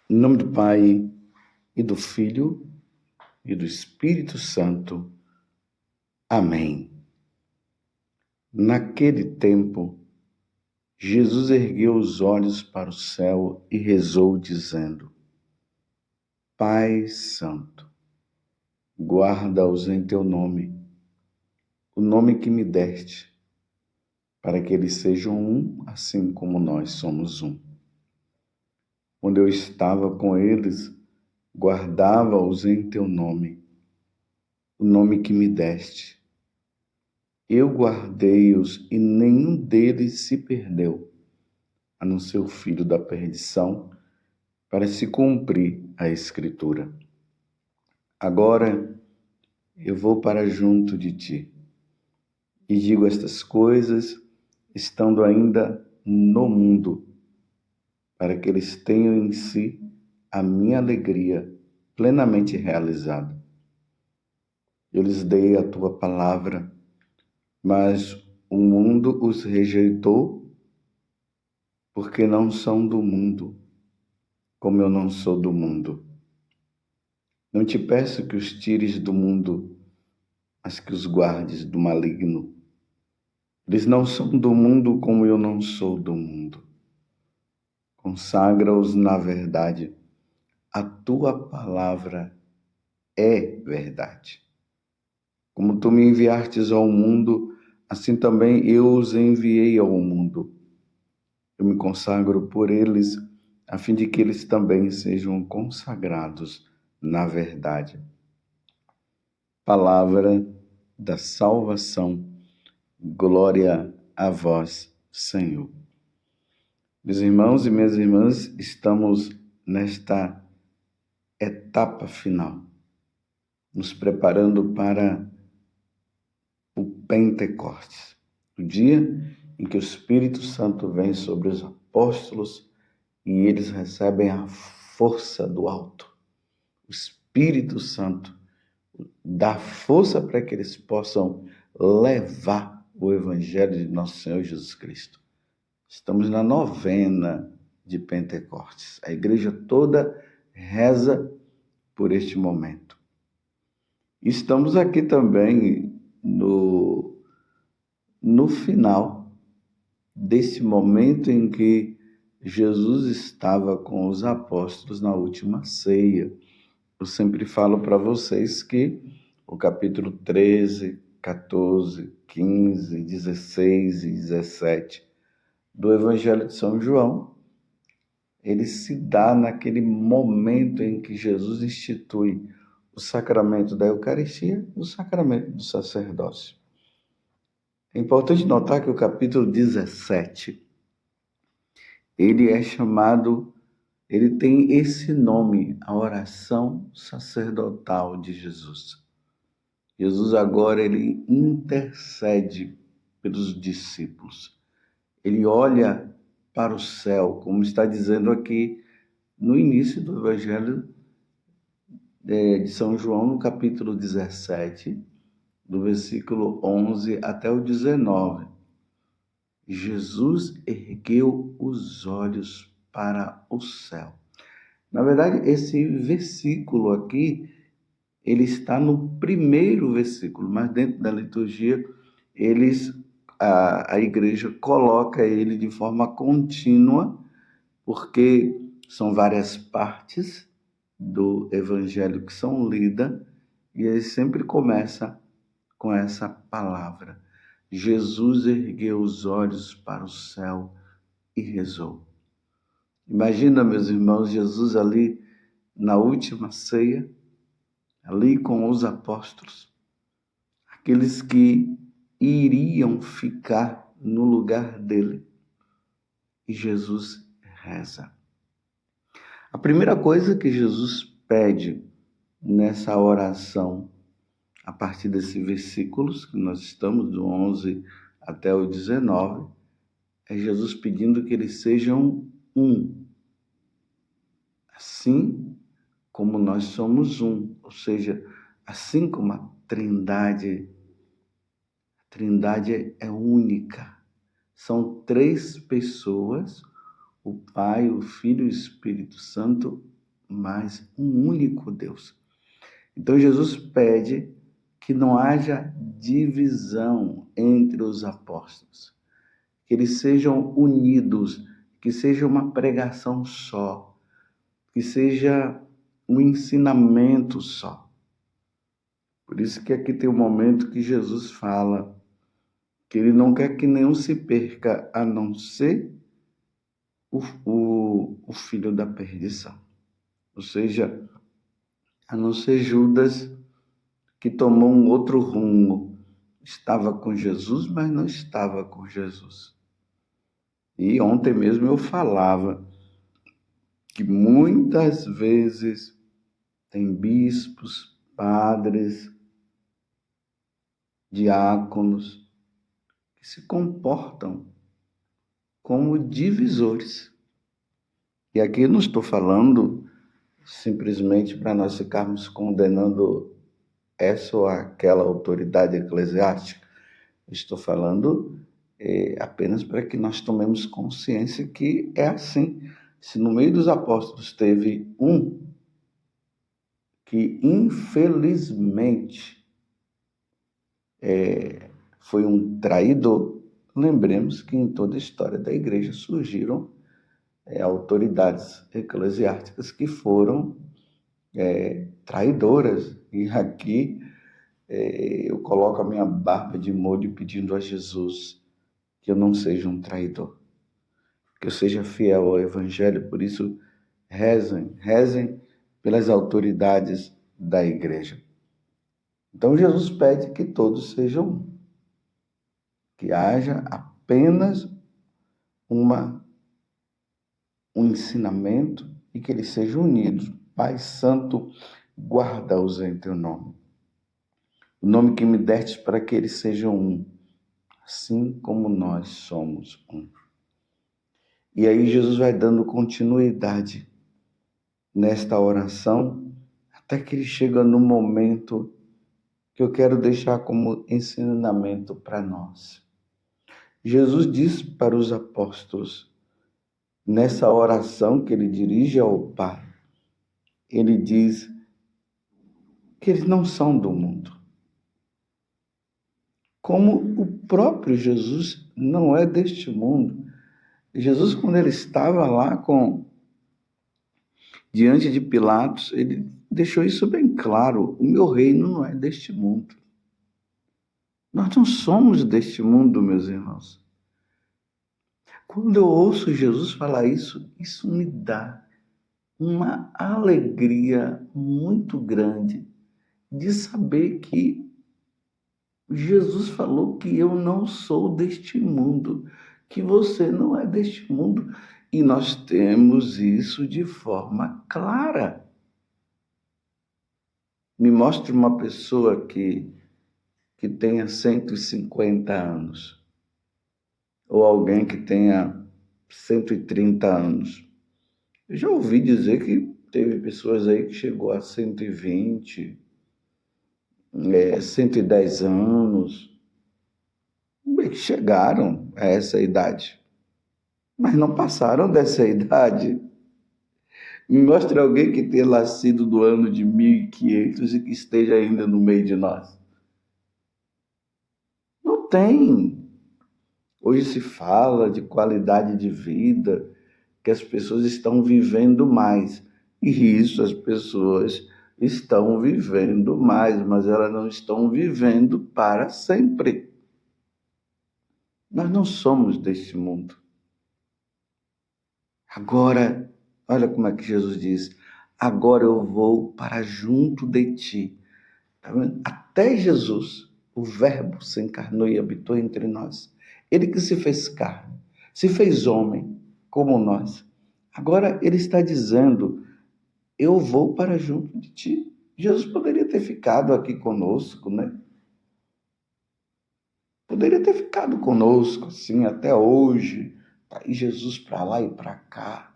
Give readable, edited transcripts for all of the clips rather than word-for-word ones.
Em nome do Pai, e do Filho, e do Espírito Santo. Amém. Naquele tempo, Jesus ergueu os olhos para o céu e rezou, dizendo: Pai Santo, guarda-os em teu nome, o nome que me deste, para que eles sejam um, assim como nós somos um. Quando eu estava com eles, guardava-os em teu nome, o nome que me deste. Eu guardei-os e nenhum deles se perdeu, a não ser o filho da perdição, para se cumprir a Escritura. Agora eu vou para junto de ti e digo estas coisas estando ainda no mundo, para que eles tenham em si a minha alegria plenamente realizada. Eu lhes dei a tua palavra, mas o mundo os rejeitou, porque não são do mundo, como eu não sou do mundo. Não te peço que os tires do mundo, mas que os guardes do maligno. Eles não são do mundo, como eu não sou do mundo. Consagra-os na verdade. A tua palavra é verdade. Como tu me enviastes ao mundo, assim também eu os enviei ao mundo. Eu me consagro por eles, a fim de que eles também sejam consagrados na verdade. Palavra da salvação. Glória a vós, Senhor. Meus irmãos e minhas irmãs, estamos nesta etapa final, nos preparando para o Pentecostes, o dia em que o Espírito Santo vem sobre os apóstolos e eles recebem a força do alto. O Espírito Santo dá força para que eles possam levar o Evangelho de nosso Senhor Jesus Cristo. Estamos na novena de Pentecostes. A igreja toda reza por este momento. Estamos aqui também no final desse momento em que Jesus estava com os apóstolos na última ceia. Eu sempre falo para vocês que o capítulo 13, 14, 15, 16 e 17 do Evangelho de São João, ele se dá naquele momento em que Jesus institui o sacramento da Eucaristia e o sacramento do sacerdócio. É importante notar que o capítulo 17, ele é chamado, ele tem esse nome, a oração sacerdotal de Jesus. Jesus agora, ele intercede pelos discípulos. Ele olha para o céu, como está dizendo aqui no início do Evangelho de São João, no capítulo 17, do versículo 11 até o 19. Jesus ergueu os olhos para o céu. Na verdade, esse versículo aqui, ele está no primeiro versículo, mas dentro da liturgia, a igreja coloca ele de forma contínua, porque são várias partes do evangelho que são lidas, e ele sempre começa com essa palavra. Jesus ergueu os olhos para o céu e rezou. Imagina, meus irmãos, Jesus ali na última ceia, ali com os apóstolos, aqueles que iriam ficar no lugar dele. E Jesus reza. A primeira coisa que Jesus pede nessa oração, a partir desses versículos que nós estamos, do 11 até o 19, é Jesus pedindo que eles sejam um, assim como nós somos um, ou seja, assim como a Trindade é única. São três pessoas, o Pai, o Filho e o Espírito Santo, mas um único Deus. Então Jesus pede que não haja divisão entre os apóstolos, que eles sejam unidos, que seja uma pregação só, que seja um ensinamento só. Por isso que aqui tem um momento que Jesus fala que ele não quer que nenhum se perca, a não ser o filho da perdição. Ou seja, a não ser Judas, que tomou um outro rumo. Estava com Jesus, mas não estava com Jesus. E ontem mesmo eu falava que muitas vezes tem bispos, padres, diáconos, que se comportam como divisores. E aqui eu não estou falando simplesmente para nós ficarmos condenando essa ou aquela autoridade eclesiástica. Estou falando apenas para que nós tomemos consciência que é assim. Se no meio dos apóstolos teve um que infelizmente foi um traidor, lembremos que em toda a história da igreja surgiram autoridades eclesiásticas que foram traidoras. E aqui eu coloco a minha barba de molho pedindo a Jesus que eu não seja um traidor, que eu seja fiel ao Evangelho. Por isso, rezem pelas autoridades da igreja. Então, Jesus pede que todos sejam um, que haja apenas um ensinamento e que eles sejam unidos. Pai Santo, guarda-os em teu nome. O nome que me destes para que eles sejam um, assim como nós somos um. E aí Jesus vai dando continuidade nesta oração, até que ele chega no momento que eu quero deixar como ensinamento para nós. Jesus diz para os apóstolos, nessa oração que ele dirige ao Pai, ele diz que eles não são do mundo. Como o próprio Jesus não é deste mundo. Jesus, quando ele estava lá diante de Pilatos, ele deixou isso bem claro. O meu reino não é deste mundo. Nós não somos deste mundo, meus irmãos. Quando eu ouço Jesus falar isso, isso me dá uma alegria muito grande de saber que Jesus falou que eu não sou deste mundo, que você não é deste mundo. E nós temos isso de forma clara. Me mostre uma pessoa que tenha 150 anos, ou alguém que tenha 130 anos. Eu já ouvi dizer que teve pessoas aí que chegou a 120, 110 anos, bem, que chegaram a essa idade, mas não passaram dessa idade. Me mostre alguém que tenha nascido do ano de 1500 e que esteja ainda no meio de nós. Não tem. Hoje se fala de qualidade de vida, que as pessoas estão vivendo mais. E isso, as pessoas estão vivendo mais, mas elas não estão vivendo para sempre. Nós não somos deste mundo. Agora, olha como é que Jesus diz, agora eu vou para junto de ti. Tá vendo? Até Jesus, o Verbo se encarnou e habitou entre nós. Ele que se fez carne, se fez homem, como nós. Agora ele está dizendo, eu vou para junto de ti. Jesus poderia ter ficado aqui conosco, né? Poderia ter ficado conosco, assim, até hoje. Tá aí Jesus para lá e para cá.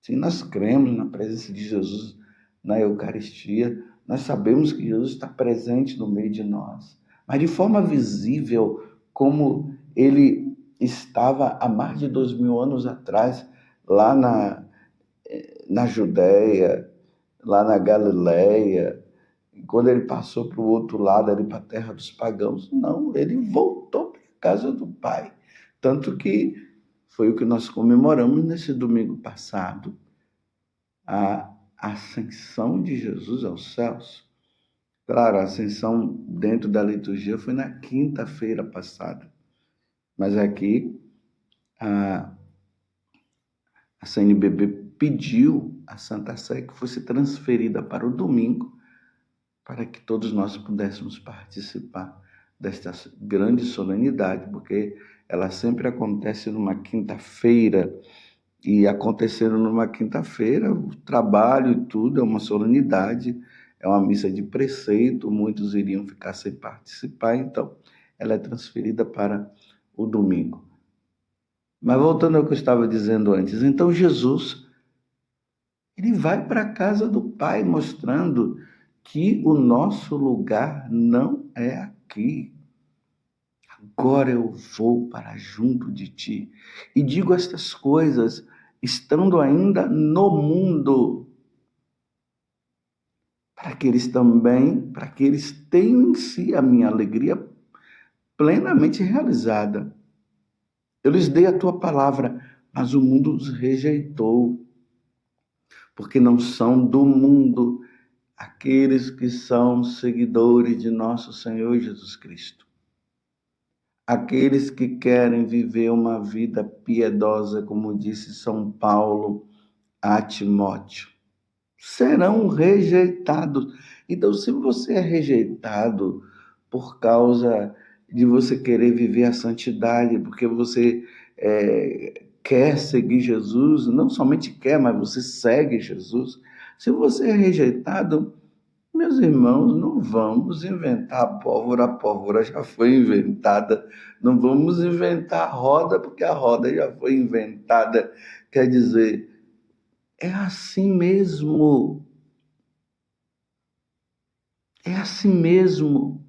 Sim, nós cremos na presença de Jesus na Eucaristia. Nós sabemos que Jesus está presente no meio de nós. Mas de forma visível, como ele estava há mais de 2000 anos atrás, lá na Judéia, lá na Galileia, quando ele passou para o outro lado, ali para a terra dos pagãos. Não, ele voltou para a casa do Pai. Tanto que foi o que nós comemoramos nesse domingo passado, a ascensão de Jesus aos céus. Claro, a ascensão dentro da liturgia foi na quinta-feira passada, mas aqui a CNBB pediu à Santa Sé que fosse transferida para o domingo, para que todos nós pudéssemos participar desta grande solenidade, porque ela sempre acontece numa quinta-feira, e acontecendo numa quinta-feira, o trabalho e tudo é uma solenidade, é uma missa de preceito, muitos iriam ficar sem participar, então ela é transferida para o domingo. Mas voltando ao que eu estava dizendo antes, então Jesus, ele vai para a casa do Pai, mostrando que o nosso lugar não é aqui. Agora eu vou para junto de ti. E digo estas coisas estando ainda no mundo, para que eles tenham em si a minha alegria plenamente realizada. Eu lhes dei a tua palavra, mas o mundo os rejeitou, porque não são do mundo aqueles que são seguidores de nosso Senhor Jesus Cristo. Aqueles que querem viver uma vida piedosa, como disse São Paulo a Timóteo, serão rejeitados. Então, se você é rejeitado por causa de você querer viver a santidade, porque você quer seguir Jesus, não somente quer, mas você segue Jesus, se você é rejeitado, meus irmãos, não vamos inventar a pólvora já foi inventada. Não vamos inventar a roda, porque a roda já foi inventada. Quer dizer, é assim mesmo. É assim mesmo.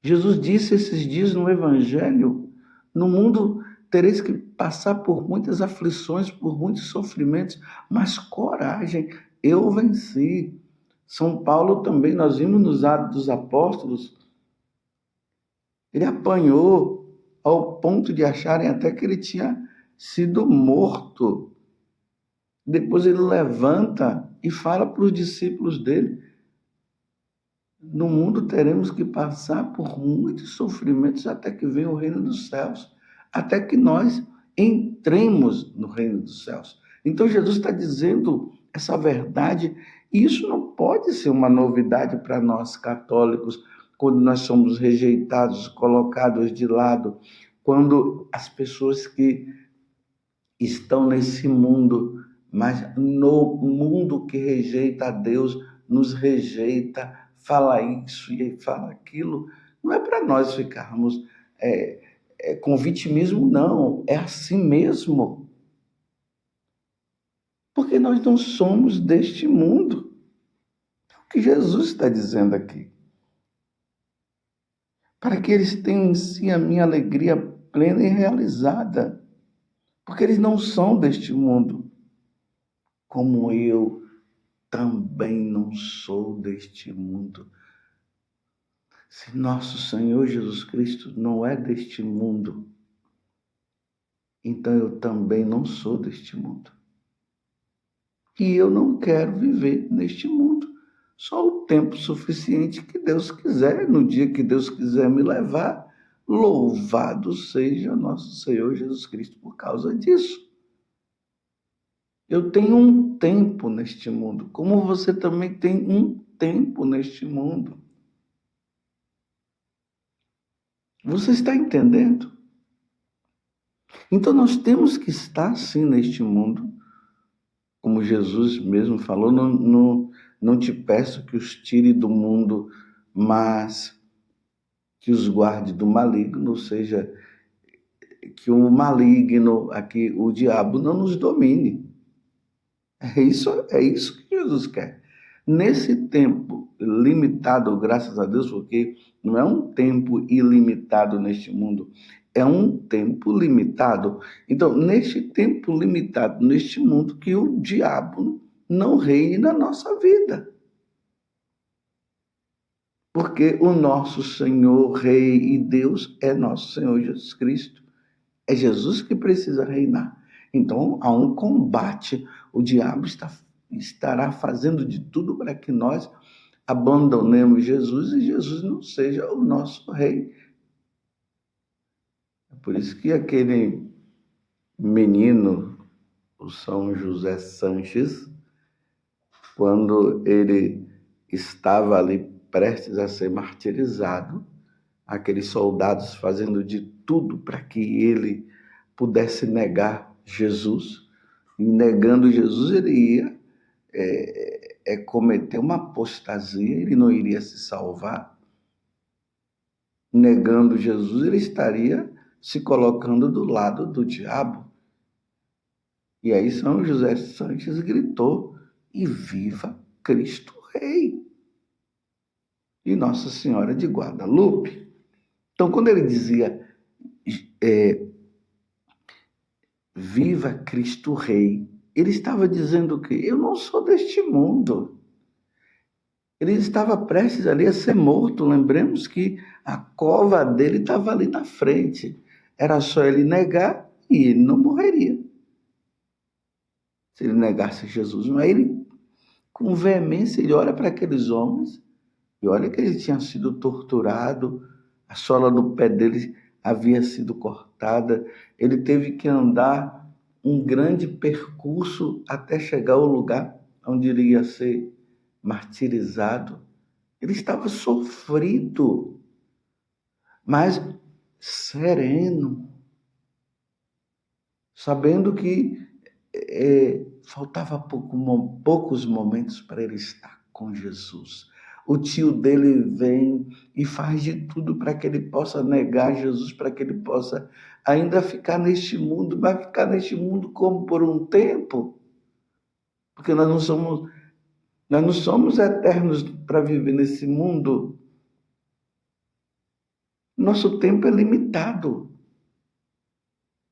Jesus disse esses dias no Evangelho: no mundo tereis que passar por muitas aflições, por muitos sofrimentos, mas coragem, eu venci. São Paulo também, nós vimos nos Atos dos Apóstolos, ele apanhou ao ponto de acharem até que ele tinha sido morto. Depois ele levanta e fala para os discípulos dele: no mundo teremos que passar por muitos sofrimentos até que venha o reino dos céus, até que nós entremos no reino dos céus. Então Jesus está dizendo essa verdade, e isso não pode ser uma novidade para nós católicos, quando nós somos rejeitados, colocados de lado, quando as pessoas que estão nesse mundo, mas no mundo que rejeita a Deus, nos rejeita, fala isso e fala aquilo, não é para nós ficarmos com vitimismo, não, é assim mesmo, porque nós não somos deste mundo. É o que Jesus está dizendo aqui. Para que eles tenham em si a minha alegria plena e realizada, porque eles não são deste mundo, como eu também não sou deste mundo. Se nosso Senhor Jesus Cristo não é deste mundo, então eu também não sou deste mundo. E eu não quero viver neste mundo. Só o tempo suficiente que Deus quiser, no dia que Deus quiser me levar, louvado seja nosso Senhor Jesus Cristo por causa disso. Eu tenho um tempo neste mundo, como você também tem um tempo neste mundo. Você está entendendo? Então nós temos que estar sim neste mundo, como Jesus mesmo falou, não te peço que os tire do mundo, mas que os guarde do maligno, ou seja, que o maligno, aqui o diabo, não nos domine. É isso que Jesus quer. Nesse tempo limitado, graças a Deus, porque não é um tempo ilimitado neste mundo, é um tempo limitado. Então, neste tempo limitado, neste mundo, que o diabo não reine na nossa vida. Porque o nosso Senhor, Rei e Deus é nosso Senhor Jesus Cristo. É Jesus que precisa reinar. Então, há um combate. O diabo estará fazendo de tudo para que nós abandonemos Jesus e Jesus não seja o nosso rei. É por isso que aquele menino, o São José Sanches, quando ele estava ali prestes a ser martirizado, aqueles soldados fazendo de tudo para que ele pudesse negar Jesus, e negando Jesus ele ia cometer uma apostasia, ele não iria se salvar. Negando Jesus, ele estaria se colocando do lado do diabo. E aí São José Sanches gritou: e viva Cristo Rei! E Nossa Senhora de Guadalupe. Então, quando ele dizia viva Cristo Rei, ele estava dizendo que eu não sou deste mundo. Ele estava prestes ali a ser morto. Lembremos que a cova dele estava ali na frente. Era só ele negar e ele não morreria. Se ele negasse Jesus. Mas ele, com veemência, ele olha para aqueles homens e olha que ele tinha sido torturado, a sola do pé dele havia sido cortada, ele teve que andar um grande percurso até chegar ao lugar onde ele ia ser martirizado. Ele estava sofrido, mas sereno, sabendo que faltava poucos momentos para ele estar com Jesus. O tio dele vem e faz de tudo para que ele possa negar Jesus, para que ele possa ainda ficar neste mundo, vai ficar neste mundo como por um tempo, porque nós não somos eternos para viver nesse mundo. Nosso tempo é limitado.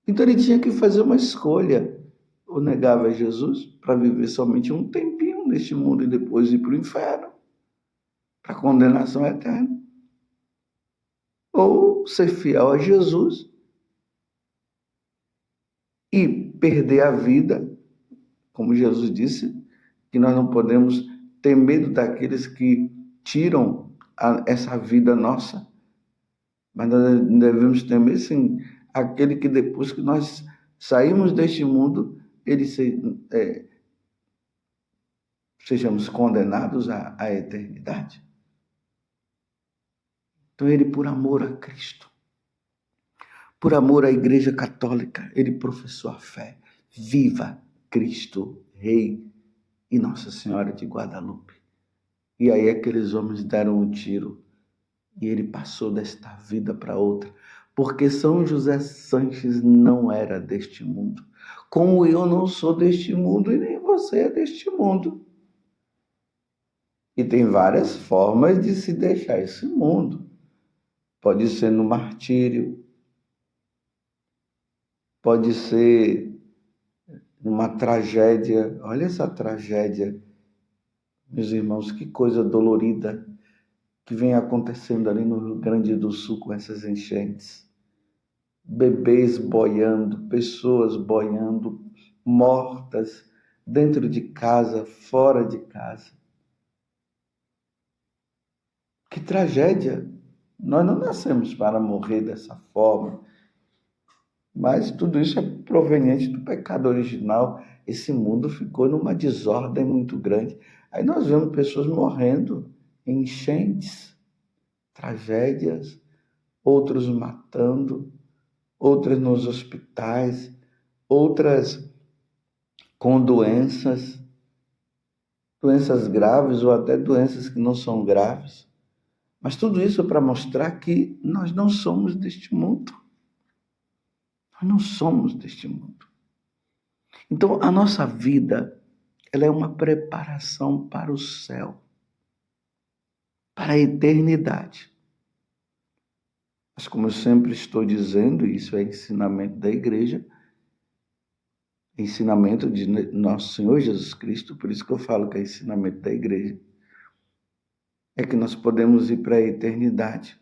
Então ele tinha que fazer uma escolha. Ou negava Jesus para viver somente um tempinho neste mundo e depois ir para o inferno, para a condenação eterna. Ou ser fiel a Jesus e perder a vida, como Jesus disse, que nós não podemos ter medo daqueles que tiram essa vida nossa, mas nós devemos temer, sim, aquele que depois que nós saímos deste mundo, ele sejamos condenados à eternidade. Então ele, por amor a Cristo, por amor à Igreja Católica, ele professou a fé. Viva Cristo Rei e Nossa Senhora de Guadalupe. E aí aqueles homens deram um tiro e ele passou desta vida para outra, porque São José Sanches não era deste mundo, como eu não sou deste mundo e nem você é deste mundo. E tem várias formas de se deixar esse mundo. Pode ser no martírio, pode ser numa tragédia. Olha essa tragédia, meus irmãos, que coisa dolorida que vem acontecendo ali no Rio Grande do Sul com essas enchentes. Bebês boiando, pessoas boiando, mortas dentro de casa, fora de casa. Que tragédia! Nós não nascemos para morrer dessa forma, mas tudo isso é proveniente do pecado original. Esse mundo ficou numa desordem muito grande. Aí nós vemos pessoas morrendo em enchentes, tragédias, outros matando, outras nos hospitais, outras com doenças graves ou até doenças que não são graves. Mas tudo isso para mostrar que nós não somos deste mundo. Nós não somos deste mundo. Então, a nossa vida, ela é uma preparação para o céu, para a eternidade. Mas como eu sempre estou dizendo, isso é ensinamento da igreja, ensinamento de nosso Senhor Jesus Cristo, por isso que eu falo que é ensinamento da igreja, é que nós podemos ir para a eternidade,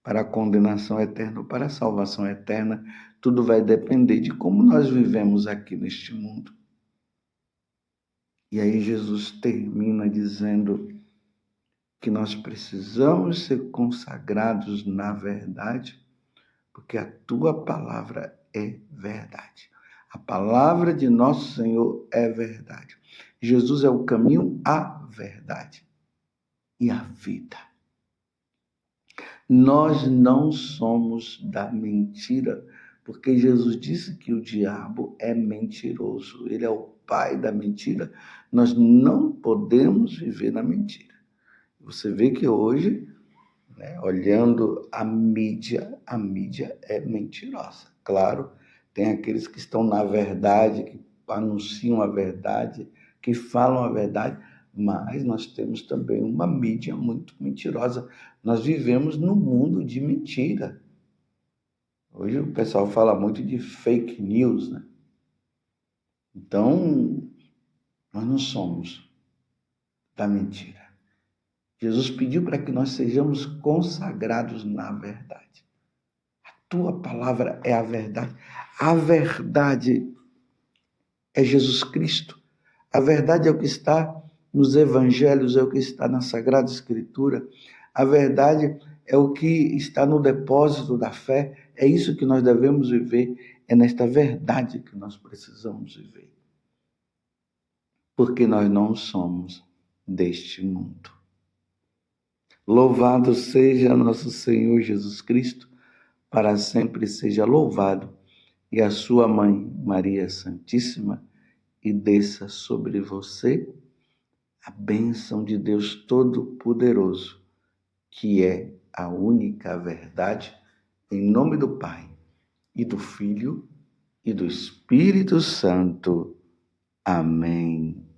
para a condenação eterna ou para a salvação eterna. Tudo vai depender de como nós vivemos aqui neste mundo. E aí Jesus termina dizendo que nós precisamos ser consagrados na verdade, porque a tua palavra é verdade. A palavra de nosso Senhor é verdade. Jesus é o caminho à verdade e à vida. Nós não somos da mentira, porque Jesus disse que o diabo é mentiroso, ele é o pai da mentira. Nós não podemos viver na mentira. Você vê que hoje, olhando a mídia é mentirosa. Claro, tem aqueles que estão na verdade, que anunciam a verdade, que falam a verdade, mas nós temos também uma mídia muito mentirosa. Nós vivemos num mundo de mentira. Hoje o pessoal fala muito de fake news, né? Então, nós não somos da mentira. Jesus pediu para que nós sejamos consagrados na verdade. A tua palavra é a verdade. A verdade é Jesus Cristo. A verdade é o que está nos evangelhos, é o que está na Sagrada Escritura. A verdade é o que está no depósito da fé. É isso que nós devemos viver. É nesta verdade que nós precisamos viver. Porque nós não somos deste mundo. Louvado seja nosso Senhor Jesus Cristo, para sempre seja louvado, e a sua mãe, Maria Santíssima, e desça sobre você a bênção de Deus Todo-Poderoso, que é a única verdade, em nome do Pai, e do Filho, e do Espírito Santo. Amém.